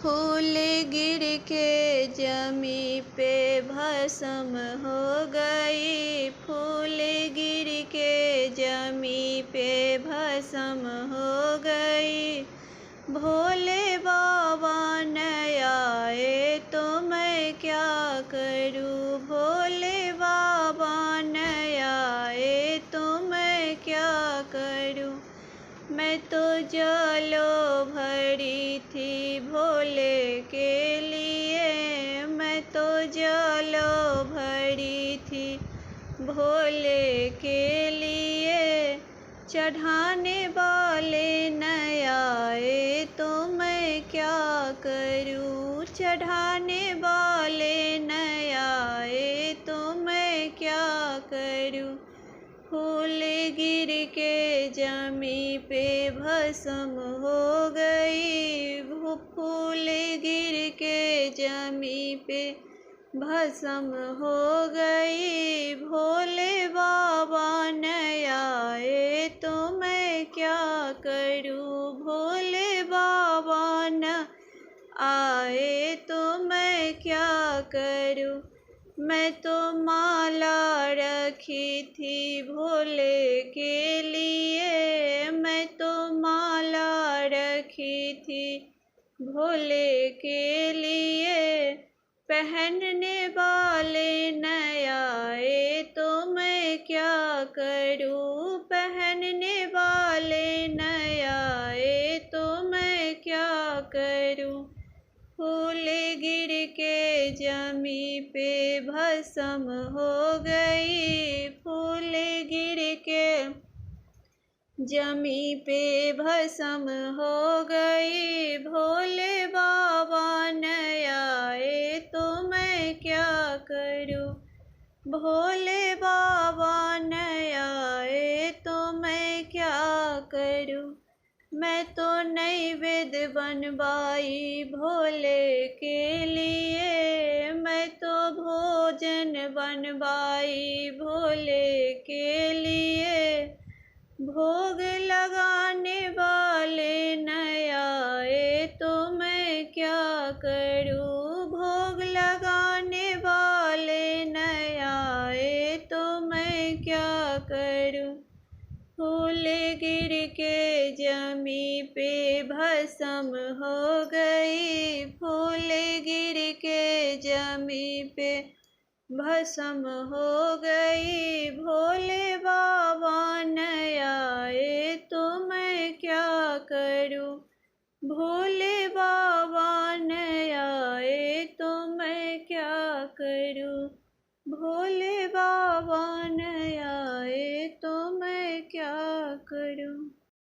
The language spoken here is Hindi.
फूल गिर के जमी पे भस्म हो गई। फूल गिर के जमी पे भस्म हो गई। भोले बाबा न आए तो मैं क्या करूं। भोले बाबा न आए तो मैं क्या करूं। मैं तो जलो भरी थी भोले के लिए। मैं तो जलो भरी थी भोले के लिए। चढ़ाने वाले न आए तो मैं क्या करूं। चढ़ाने वाले न आए तो मैं क्या करूं। फूल गिर के जमी पे भस्म हो गई। फूल गिर के जमी पे भस्म हो गई। भोले बाबा न आए तो मैं क्या करूं। भोले बाबा न आए तो मैं क्या करूं। मैं तो माला रखी थी भोले के लिए। मैं तो माला रखी थी भोले के लिए। पहनने वाले न आए तो मैं क्या करूं। पहनने वाले न आए तो मैं क्या करूं। फूल गिर के जमी पे भस्म हो गई। फूल गिर के जमी पे भस्म हो गई। भोले बाबा न आए तो मैं क्या करूं। भोले बाबा न आए तो मैं क्या करूं। मैं तो नैवेद्य बनवाई भोले के लिए। मैं तो भोजन बनवाई भोले के लिए। भोग लगाने वाले न आए तो मैं क्या करूं। भोग लगाने वाले न आए तो मैं क्या करूं। फूल गिर के जमी पे भस्म हो गई। फूल गिर के जमी पे भस्म हो गई। भोले बाबा न आए तो मैं क्या करूं। भोले बाबा न आए तो मैं क्या करूं। भोले बाबा न आए तो मैं क्या करूं।